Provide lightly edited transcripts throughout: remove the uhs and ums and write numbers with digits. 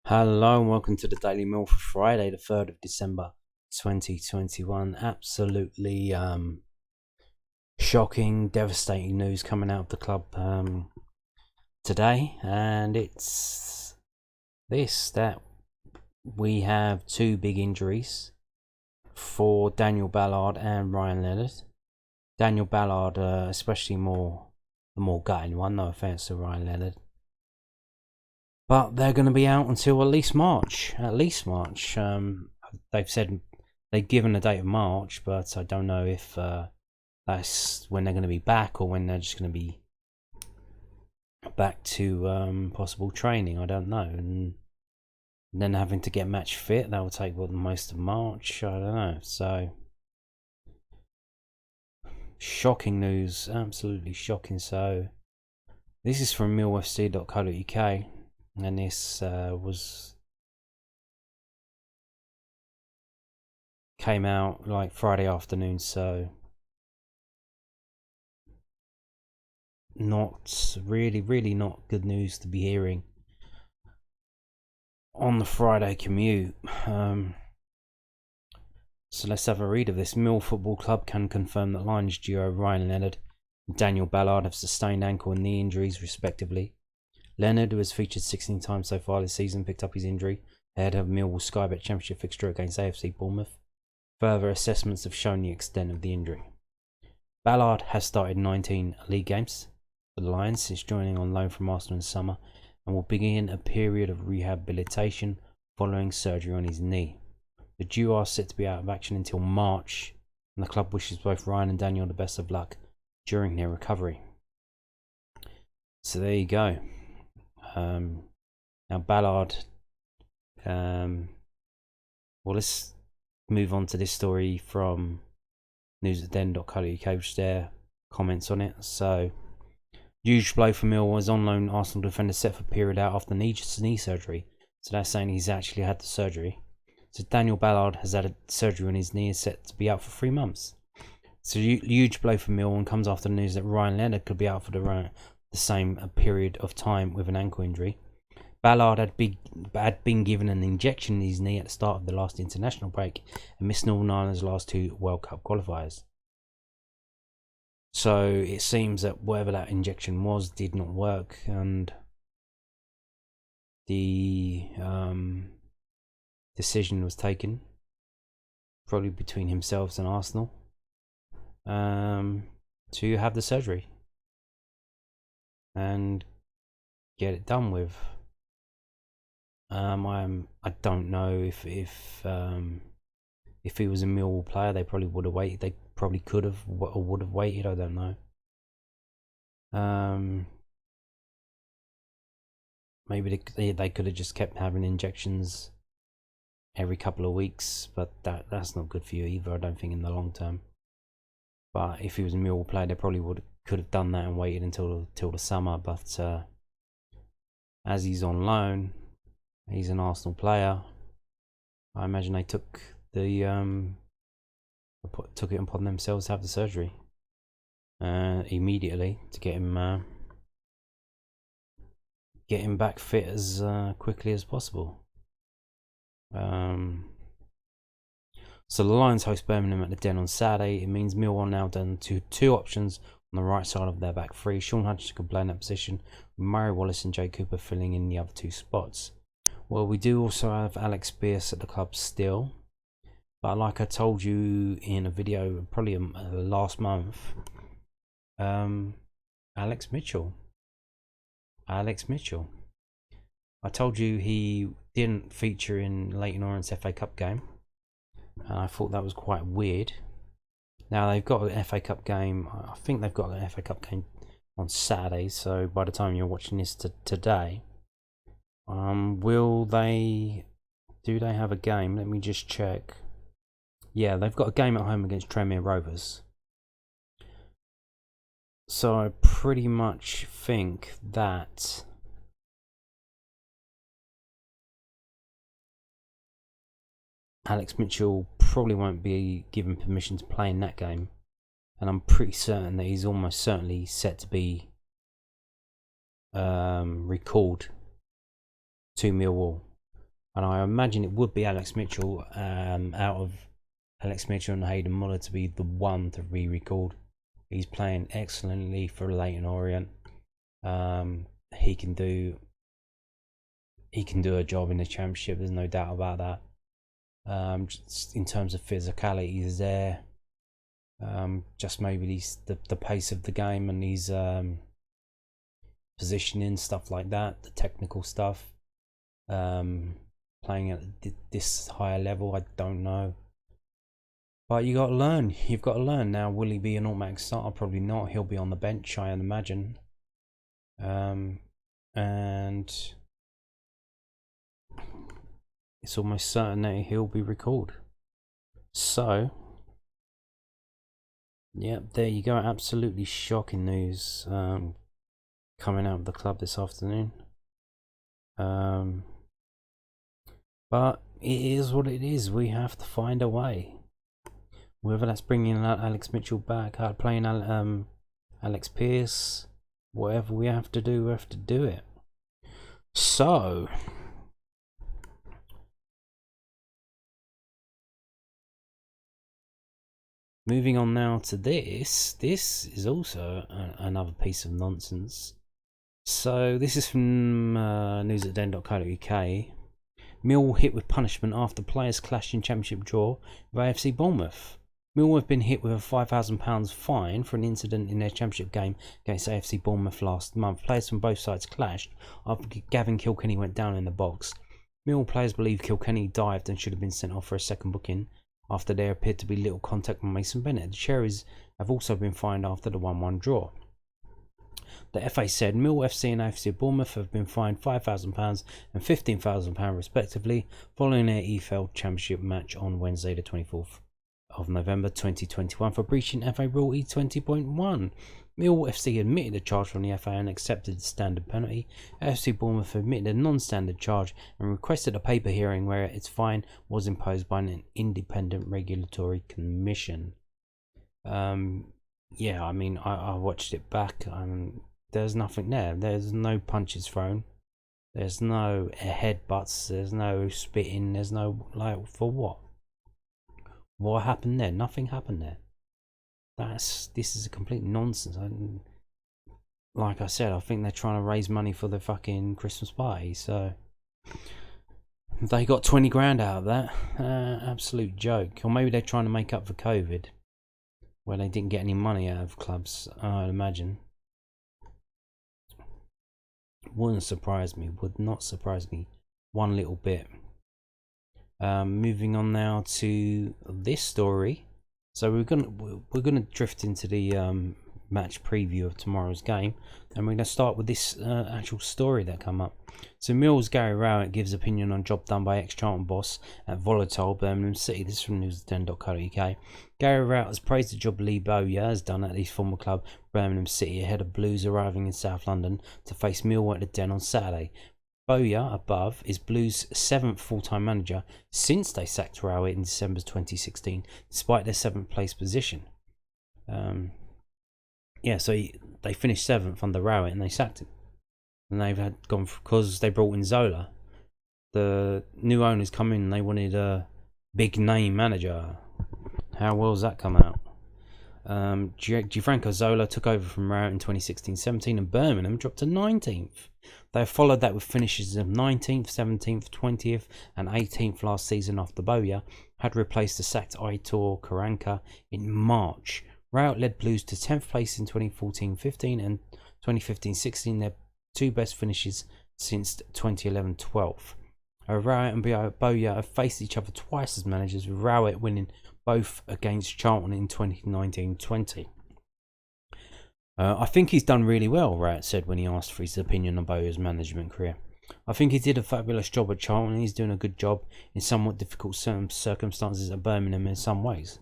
Hello and welcome to the Daily Mill for Friday, the 3rd of December 2021. Absolutely shocking, devastating news coming out of the club today, and it's that we have two big injuries for Daniel Ballard and Ryan Leonard. Daniel Ballard, especially the more gutting one, no offence to Ryan Leonard. But they're going to be out until at least March. They've said they've given a date of March, but I don't know if that's when they're going to be back or when they're just going to be back to possible training. I don't know. And then having to get match fit, that will take most of March. I don't know. So shocking news, absolutely shocking. So this is from millwallfc.co.uk. And this came out like Friday afternoon, so not really not good news to be hearing on the Friday commute. So let's have a read of this. Millwall Football Club can confirm that Lions duo Ryan Leonard and Daniel Ballard have sustained ankle and knee injuries respectively. Leonard, who has featured 16 times so far this season, picked up his injury ahead of Millwall Sky Bet Championship fixture against AFC Bournemouth. Further assessments have shown the extent of the injury. Ballard has started 19 league games for the Lions since joining on loan from Arsenal in the summer and will begin a period of rehabilitation following surgery on his knee. The duo are set to be out of action until March, and the club wishes both Ryan and Daniel the best of luck during their recovery. So there you go. Now Ballard, well, let's move on to this story from news@den.co.uk, which their comments on it. So, huge blow for Millwall as on loan Arsenal defender set for period out after knee surgery. So that's saying he's actually had the surgery. So Daniel Ballard has had a surgery on his knee, is set to be out for 3 months. So huge blow for Millwall, and comes after the news that Ryan Leonard could be out for the same period of time with an ankle injury. Ballard had been given an injection in his knee at the start of the last international break and missed Northern Ireland's last 2 World Cup qualifiers. So it seems that whatever that injection was did not work, and the decision was taken, probably between himself and Arsenal, to have the surgery and get it done with. I don't know if he was a Millwall player, they probably would have waited. They probably could have or would have waited. I don't know. Maybe they could have just kept having injections every couple of weeks, but that's not good for you either, I don't think, in the long term. But if he was a Millwall player, they probably could have done that and waited until the summer. But as he's on loan, he's an Arsenal player, I imagine they took it upon themselves to have the surgery immediately to get him back fit as quickly as possible. So the Lions host Birmingham at the Den on Saturday. It means Millwall now down to 2 options on the right side of their back 3. Sean Hutchinson could play in that position, with Murray Wallace and Jay Cooper filling in the other 2 spots. Well, we do also have Alex Pearce at the club still, but like I told you in a video probably last month, Alex Mitchell. I told you he didn't feature in Leyton Orient's FA Cup game, and I thought that was quite weird. Now they've got an FA Cup game. I think they've got an FA Cup game on Saturday. So by the time you're watching this today, do they have a game? Let me just check. Yeah, they've got a game at home against Tranmere Rovers. So I pretty much think that Alex Mitchell probably won't be given permission to play in that game, and I'm pretty certain that he's almost certainly set to be recalled to Millwall. and I imagine it would be Alex Mitchell, out of Alex Mitchell and Hayden Muller, to be the one to be recalled. He's playing excellently for Leyton Orient. He can do a job in the Championship. There's no doubt about that. Just in terms of physicality, he's there. Just maybe the pace of the game and his positioning, stuff like that, the technical stuff. Playing at this higher level, I don't know. But you got to learn. You've got to learn. Now, will he be an automatic starter? Probably not. He'll be on the bench, I imagine. And it's almost certain that he'll be recalled. So, yeah, there you go. Absolutely shocking news coming out of the club this afternoon. But it is what it is. We have to find a way. Whether that's bringing Alex Mitchell back, playing Alex Pearce, whatever we have to do, we have to do it. So, moving on now to this. This is also another piece of nonsense. So, this is from news@den.co.uk. Mill hit with punishment after players clashed in Championship draw with AFC Bournemouth. Mill have been hit with a £5,000 fine for an incident in their Championship game against AFC Bournemouth last month. Players from both sides clashed after Gavin Kilkenny went down in the box. Mill players believe Kilkenny dived and should have been sent off for a second booking after there appeared to be little contact from Mason Bennett. The Cherries have also been fined after the 1-1 draw. The FA said Mill FC and AFC Bournemouth have been fined £5,000 and £15,000 respectively following their EFL Championship match on Wednesday the 24th of November 2021 for breaching FA Rule E20.1. Mill FC admitted a charge from the FA and accepted the standard penalty. AFC Bournemouth admitted a non-standard charge and requested a paper hearing where its fine was imposed by an independent regulatory commission. Yeah, I mean, I watched it back. There's nothing there. There's no punches thrown. There's no headbutts. There's no spitting. There's no, like, for what? What happened there? Nothing happened there. This is a complete nonsense. Like I said, I think they're trying to raise money for the fucking Christmas party. So they got 20 grand out of that. Absolute joke. Or maybe they're trying to make up for COVID, where they didn't get any money out of clubs, I'd imagine. Wouldn't surprise me. Would not surprise me one little bit. Moving on now to this story. So we're gonna drift into the match preview of tomorrow's game, and we're gonna start with this actual story that come up. So Mill's Gary Rowett gives opinion on job done by ex-Charlton boss at volatile Birmingham City. This is from news10.co.uk. Gary Rowett has praised the job Lee Bowyer has done at his former club Birmingham City ahead of Blues arriving in South London to face Millwall at the Den on Saturday. Bowyer, above, is Blues' 7th full-time manager since they sacked Rowett in December 2016, despite their 7th place position. So they finished 7th under Rowett and they sacked him. And they've gone because they brought in Zola. The new owners come in and they wanted a big-name manager. How well has that come out? Gianfranco Zola took over from Rowett in 2016-17 and Birmingham dropped to 19th. They have followed that with finishes of 19th, 17th, 20th and 18th last season after Bowyer had replaced the sacked Aitor Karanka in March. Rowett led Blues to 10th place in 2014-15 and 2015-16, their two best finishes since 2011-12. Rowett and Bowyer have faced each other twice as managers, with Rowett winning both against Charlton in 2019-20. I think he's done really well, Rowett said when he asked for his opinion on Bowyer's management career. I think he did a fabulous job at Charlton and he's doing a good job in somewhat difficult circumstances at Birmingham in some ways.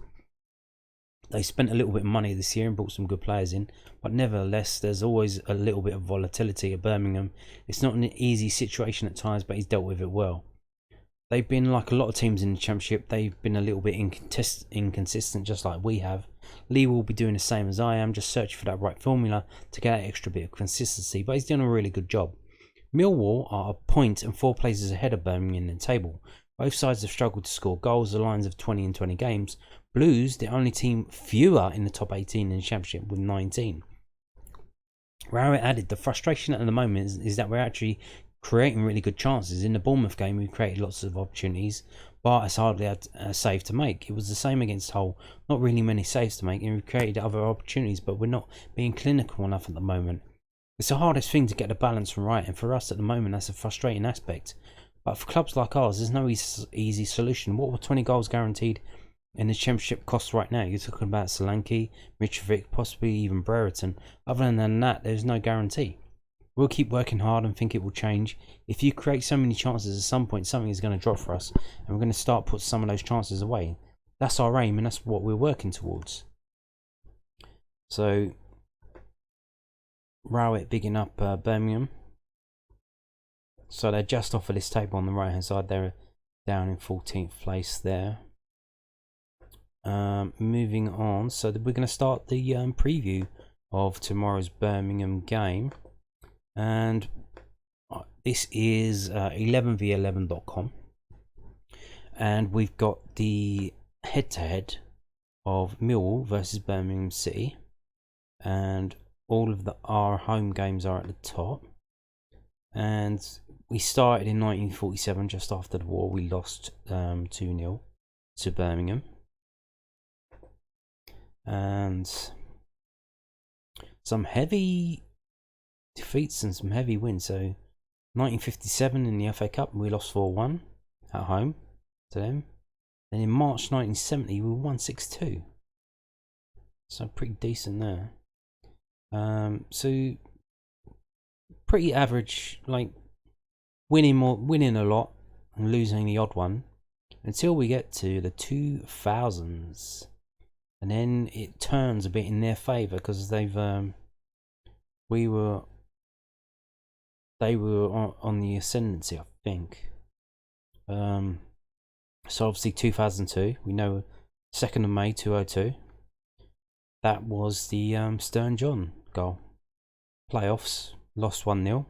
They spent a little bit of money this year and brought some good players in, but nevertheless there's always a little bit of volatility at Birmingham. It's not an easy situation at times, but he's dealt with it well. They've been like a lot of teams in the Championship. They've been a little bit inconsistent, just like we have. Lee will be doing the same as I am, just searching for that right formula to get that extra bit of consistency. But he's doing a really good job. Millwall are a point and 4 places ahead of Birmingham in the table. Both sides have struggled to score goals, the lines of 20 and 20 games. Blues, the only team fewer in the top 18 in the Championship with 19. Rowett added, the frustration at the moment is that we're actually creating really good chances. In the Bournemouth game, we created lots of opportunities, but it's hardly had a save to make. It was the same against Hull. Not really many saves to make, and we created other opportunities, but we're not being clinical enough at the moment. It's the hardest thing to get the balance right, and for us at the moment, that's a frustrating aspect. But for clubs like ours, there's no easy solution. What were 20 goals guaranteed in the Championship costs right now? You're talking about Solanke, Mitrovic, possibly even Brereton. Other than that, there's no guarantee. We'll keep working hard and think it will change. If you create so many chances, at some point something is going to drop for us, and we're going to start put some of those chances away. That's our aim, and that's what we're working towards. So, Rowett bigging up Birmingham. So they're just off of this table on the right hand side. They're down in 14th place there. Moving on, so we're going to start the preview of tomorrow's Birmingham game, and this is 11v11.com, and we've got the head-to-head of Millwall versus Birmingham City, and all of our home games are at the top. And we started in 1947, just after the war. We lost 2-0 to Birmingham, and some heavy defeats and some heavy wins. So 1957 in the FA Cup, we lost 4-1 at home to them. Then in March 1970, we won 6-2. So pretty decent there. So pretty average, like winning a lot and losing the odd one, until we get to the 2000s, and then it turns a bit in their favour because they were on the ascendancy, I think. So obviously 2002, we know 2nd of May 2002. That was the Stern John goal. Playoffs, lost 1-0.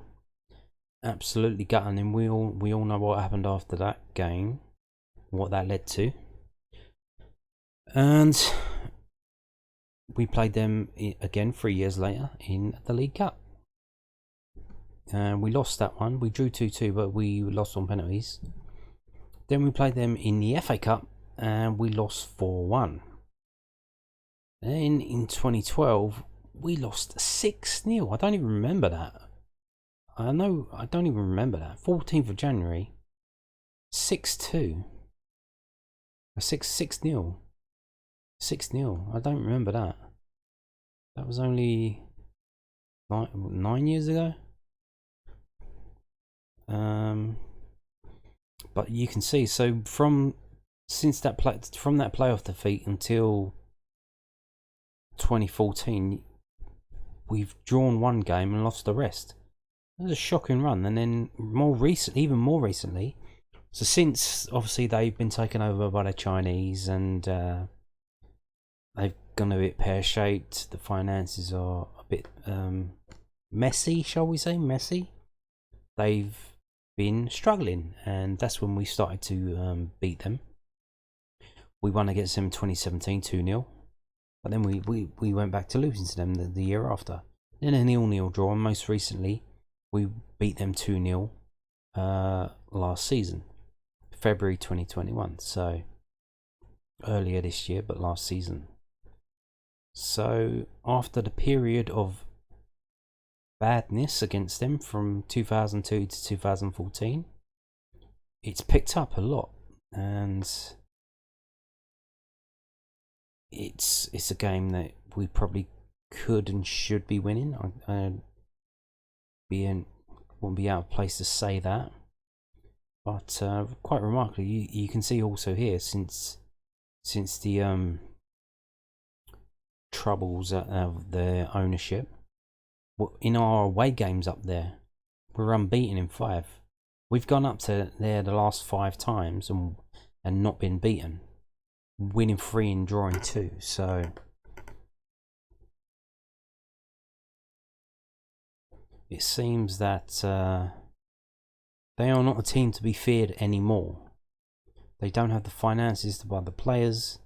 Absolutely gutting, and we all know what happened after that game, what that led to. And we played them again 3 years later in the League Cup. We lost that one. We drew 2-2, but we lost on penalties. Then we played them in the FA Cup, and we lost 4-1. Then in 2012, we lost 6-0. I don't even remember that. I don't even remember that. 14th of January, 6-2. 6-0. 6-0. I don't remember that. That was only 9 years ago. But you can see, so from that playoff defeat until 2014, we've drawn one game and lost the rest. It was a shocking run. And then even more recently, so since obviously they've been taken over by the Chinese, and they've gone a bit pear-shaped. The finances are a bit messy, shall we say, messy. They've been struggling, and that's when we started to beat them. We won against them in 2017, 2-0. But then we went back to losing to them the year after. Then a 0-0 draw, and most recently we beat them 2-0 last season, February 2021. So earlier this year, but last season. So after the period of badness against them from 2002 to 2014, it's picked up a lot, and it's a game that we probably could and should be winning. I won't be out of place to say that, but quite remarkably, you can see also here, since the troubles of their ownership, in our away games up there, we're unbeaten in 5. We've gone up to there the last 5 times and not been beaten, winning 3 and drawing 2. So it seems that They are not a team to be feared anymore. They don't have the finances to buy the players,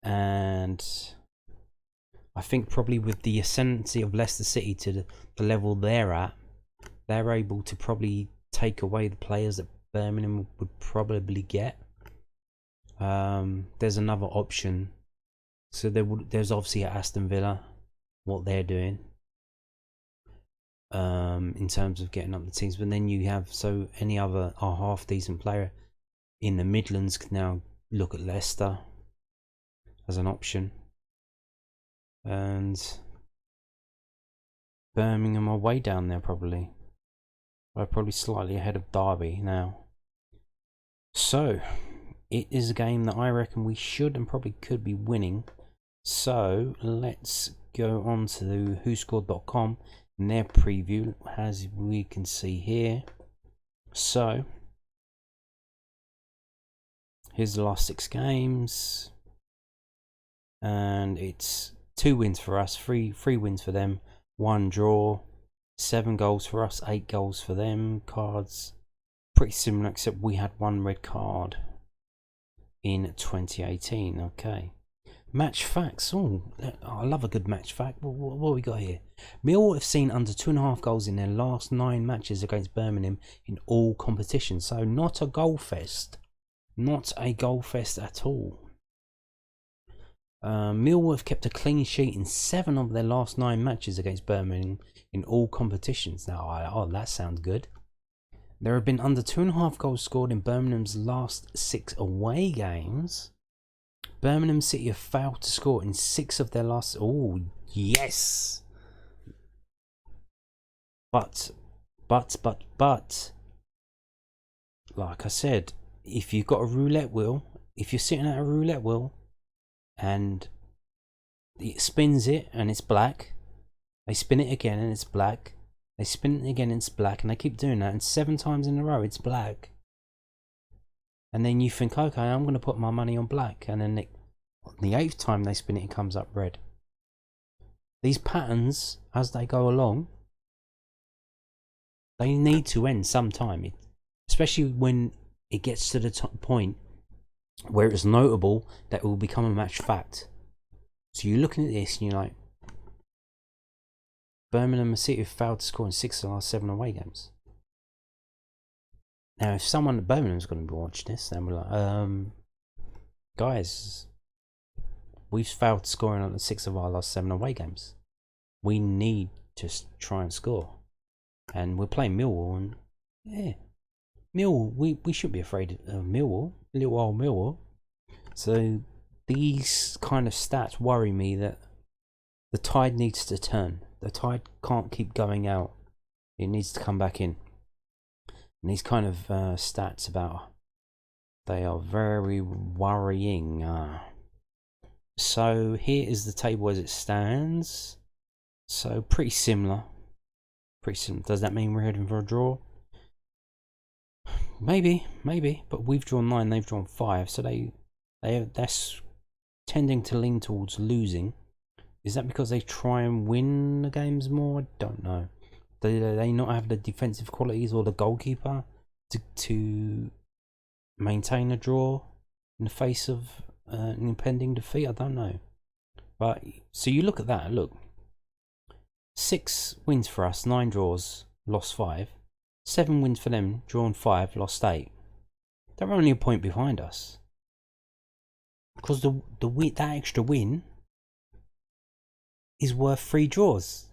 and I think probably with the ascendancy of Leicester City to the level they're at, they're able to probably take away the players that Birmingham would probably get. There's another option. So there's obviously at Aston Villa what they're doing in terms of getting up the teams, but then you have any other half decent player in the Midlands can now look at Leicester as an option, and Birmingham are way down there probably. They're probably slightly ahead of Derby now. So it is a game that I reckon we should and probably could be winning. So let's go on to whoscored.com and their preview, as we can see here. So here's the last 6 games, and it's 2 wins for us, 3 wins for them, 1 draw, 7 goals for us, 8 goals for them. Cards pretty similar, except we had 1 red card in 2018. Okay. Match facts. Oh, I love a good match fact. What we got here? Millwall have seen under 2.5 goals in their last 9 matches against Birmingham in all competitions. So not a goal fest. Not a goal fest at all. Millwall have kept a clean sheet in 7 of their last 9 matches against Birmingham in all competitions. Now, that sounds good. There have been under 2.5 goals scored in Birmingham's last 6 away games. Birmingham City have failed to score in 6 of their last... Oh, yes! But, like I said, if you've got a roulette wheel, if you're sitting at a roulette wheel and it spins it and it's black, they spin it again and it's black, they spin it again and it's black, and they keep doing that, and 7 times in a row it's black. And then you think, okay, I'm going to put my money on black, and then the 8th time they spin it, it comes up red. These patterns, as they go along, they need to end sometime, especially when it gets to the point where it's notable that it will become a match fact. So you're looking at this and you're like, Birmingham City have failed to score in 6 of the last 7 away games. Now, if someone at Birmingham's going to be watching this, then we're like, guys, we've failed to score in 6 of our last 7 away games. We need to try and score. And we're playing Millwall, and yeah, Millwall, we shouldn't be afraid of Millwall, little old Millwall. So these kind of stats worry me that the tide needs to turn. The tide can't keep going out. It needs to come back in. And these kind of stats about, they are very worrying. So here is the table as it stands. So pretty similar. Does that mean we're heading for a draw? Maybe. But we've drawn 9, they've drawn 5. So that's tending to lean towards losing. Is that because they try and win the games more? I don't know. Do they not have the defensive qualities or the goalkeeper to maintain a draw in the face of an impending defeat? I don't know. But so you look at that. Look, 6 wins for us, 9 draws, lost 5. 7 wins for them, drawn 5, lost 8. They're only a point behind us. Because that extra win is worth 3 draws.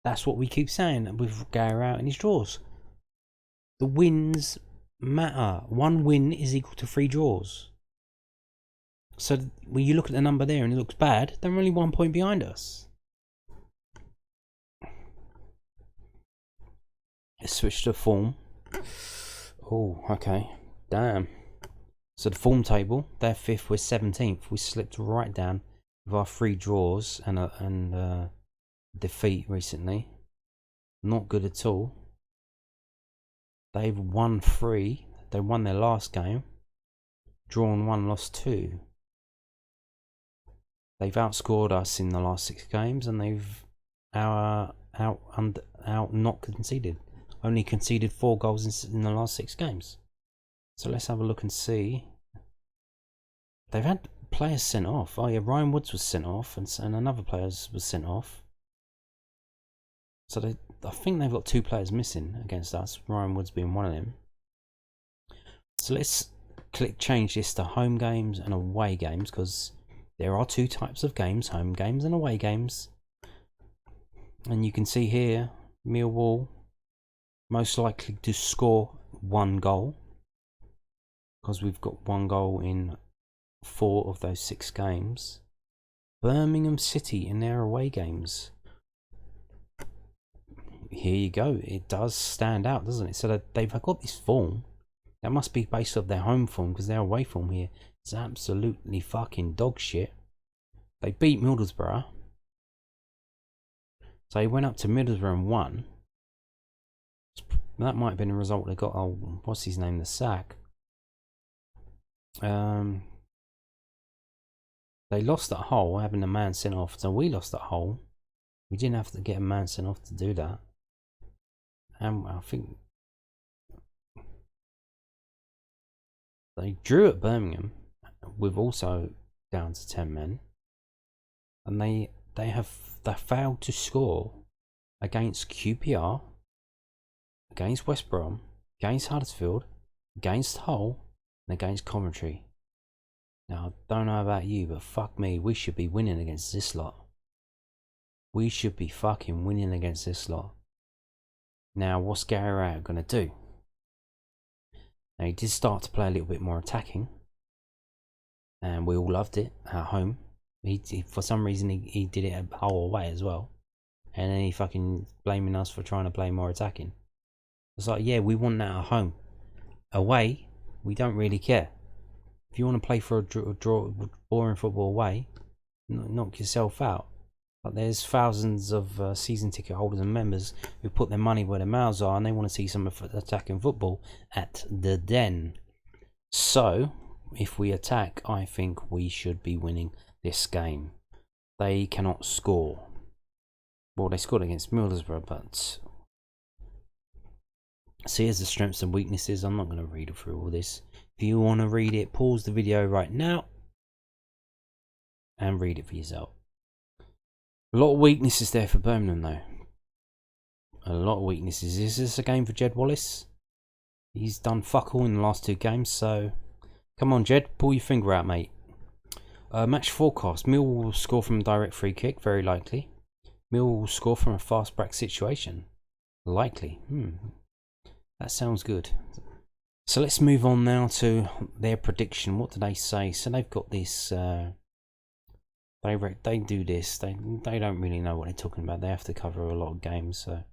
That's what we keep saying with Gary out in his draws. The wins matter. 1 win is equal to 3 draws. So when you look at the number there and it looks bad, they're only 1 point behind us. Let's switch to form. Oh, okay. Damn. So the form table, they're 5th, we're 17th. We slipped right down with our 3 draws and a defeat recently. Not good at all. They've won 3. They won their last game. Drawn 1, lost 2. They've outscored us in the last 6 games, and they've out not conceded. only conceded 4 goals in the last 6 games. So let's have a look and see. They've had players sent off. Oh yeah, Ryan Woods was sent off, and another player was sent off. So I think they've got 2 players missing against us, Ryan Woods being one of them. So let's change this to home games and away games, because there are 2 types of games, home games and away games. And you can see here, Millwall most likely to score 1 goal, because we've got 1 goal in 4 of those 6 games. Birmingham City in their away games. Here you go. It does stand out, doesn't it? So that they've got this form. That must be based off their home form, because their away form here is absolutely fucking dog shit. They beat Middlesbrough. So he went up to Middlesbrough and won. That might have been a result they got, oh, what's his name, the sack. They lost at Hull, having a man sent off. So we lost at Hull. We didn't have to get a man sent off to do that. And I think they drew at Birmingham with also down to 10 men. And they failed to score against QPR, against West Brom, against Huddersfield, against Hull, and against Coventry. Now, I don't know about you, but fuck me, we should be winning against this lot. We should be fucking winning against this lot. Now, what's Gary Rowett going to do? Now, he did start to play a little bit more attacking, and we all loved it at home. He for some reason, he did it a whole away as well. And then he fucking blaming us for trying to play more attacking. It's like, yeah, we want that at home. Away, we don't really care. If you want to play for a draw boring football away, knock yourself out. But there's thousands of season ticket holders and members who put their money where their mouths are, and they want to see some attacking football at the Den. So, if we attack, I think we should be winning this game. They cannot score. Well, they scored against Middlesbrough, but see, here's the strengths and weaknesses. I'm not going to read through all this. If you want to read it, pause the video right now and read it for yourself. A lot of weaknesses there for Birmingham, though. A lot of weaknesses. Is this a game for Jed Wallace? He's done fuck all in the last 2 games, so come on, Jed, pull your finger out, mate. Match forecast. Millwall will score from a direct free kick, very likely. Millwall will score from a fast break situation. Likely. That sounds good. So let's move on now to their prediction. What do they say? So they've got this. They do this. They don't really know what they're talking about. They have to cover a lot of games. So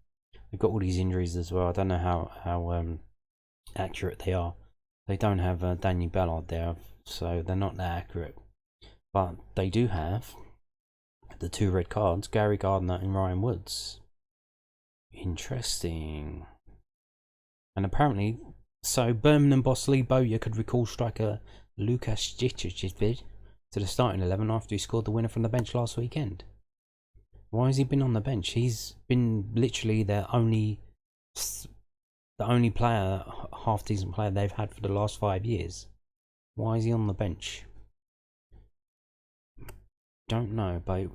they've got all these injuries as well. I don't know how accurate they are. They don't have Danny Ballard there, so they're not that accurate. But they do have the 2 red cards, Gary Gardner and Ryan Woods. Interesting. And apparently, so Birmingham boss Lee Bowyer could recall striker Lukas Jičić to the starting 11 after he scored the winner from the bench last weekend. Why has he been on the bench? He's been literally the only player, half decent player they've had for the last 5 years. Why is he on the bench? Don't know, but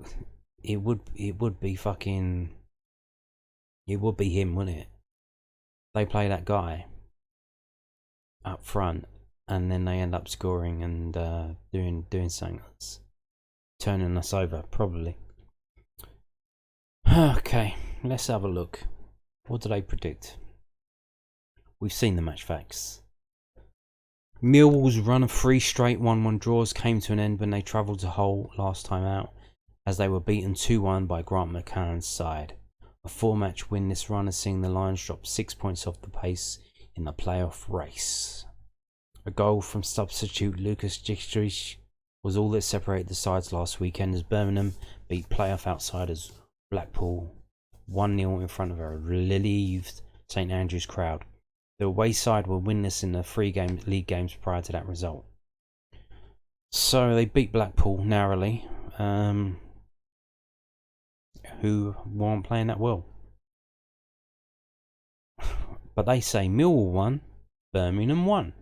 it would be fucking. It would be him, wouldn't it? They play that guy up front, and then they end up scoring and doing something that's turning us over, probably. Okay, let's have a look. What do they predict? We've seen the match facts. Millwall's run of 3 straight 1-1 draws came to an end when they travelled to Hull last time out, as they were beaten 2-1 by Grant McCann's side. A 4-match win, this run has seen the Lions drop 6 points off the pace in the playoff race. A goal from substitute Lukas Jičić was all that separated the sides last weekend, as Birmingham beat playoff outsiders Blackpool 1-0 in front of a relieved St Andrews crowd. The away side were winless in the 3 league games prior to that result. So they beat Blackpool narrowly, who weren't playing that well. But they say Millwall 1, Birmingham 1.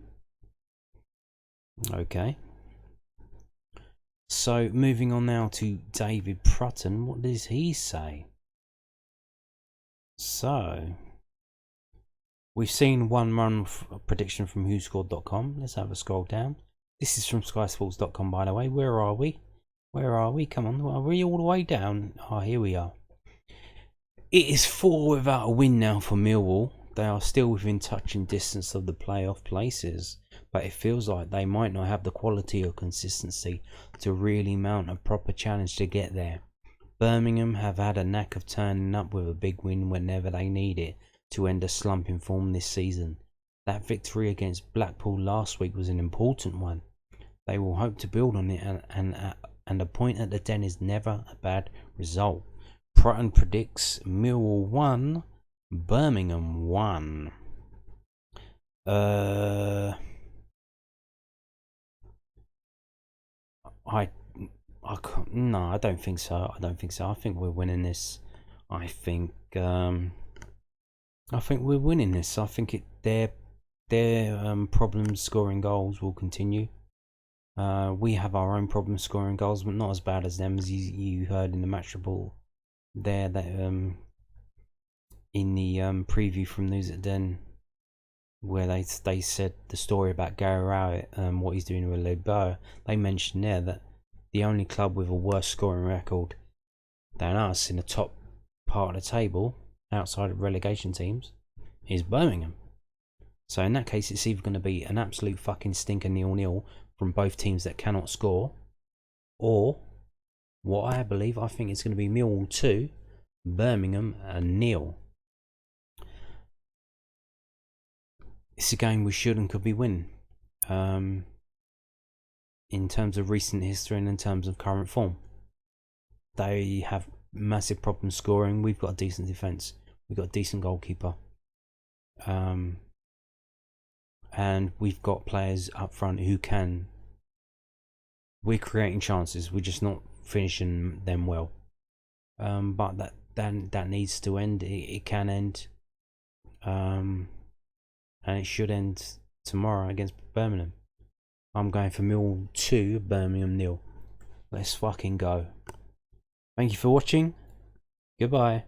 Okay. So moving on now to David Prutton. What does he say? So we've seen one run prediction from WhoScored.com. Let's have a scroll down. This is from SkySports.com, by the way. Where are we? Where are we? Come on. Are we all the way down? Oh, here we are. It is 4 without a win now for Millwall. They are still within touching distance of the playoff places, but it feels like they might not have the quality or consistency to really mount a proper challenge to get there. Birmingham have had a knack of turning up with a big win whenever they need it to end a slump in form this season. That victory against Blackpool last week was an important one. They will hope to build on it, and a point at the Den is never a bad result. Prutton predicts Millwall 1, Birmingham 1. I don't think so. I think we're winning this. I think we're winning this. I think their problems scoring goals will continue. We have our own problems scoring goals, but not as bad as them, as you heard in the match report there. That in the preview from News at Den, where they said the story about Gary Rowett, what he's doing with Lee Bowyer. They mentioned there that the only club with a worse scoring record than us in the top part of the table, outside of relegation teams, is Birmingham. So in that case, it's either going to be an absolute fucking stinker 0-0 from both teams that cannot score, or what I think it's going to be Millwall 2, Birmingham 0. It's a game we should and could be winning. In terms of recent history and in terms of current form, they have massive problems scoring. We've got a decent defence. We've got a decent goalkeeper. And we've got players up front who can. We're creating chances. We're just not finishing them well. But that needs to end. It can end. And it should end tomorrow against Birmingham. I'm going for Millwall 2, Birmingham 0. Let's fucking go. Thank you for watching. Goodbye.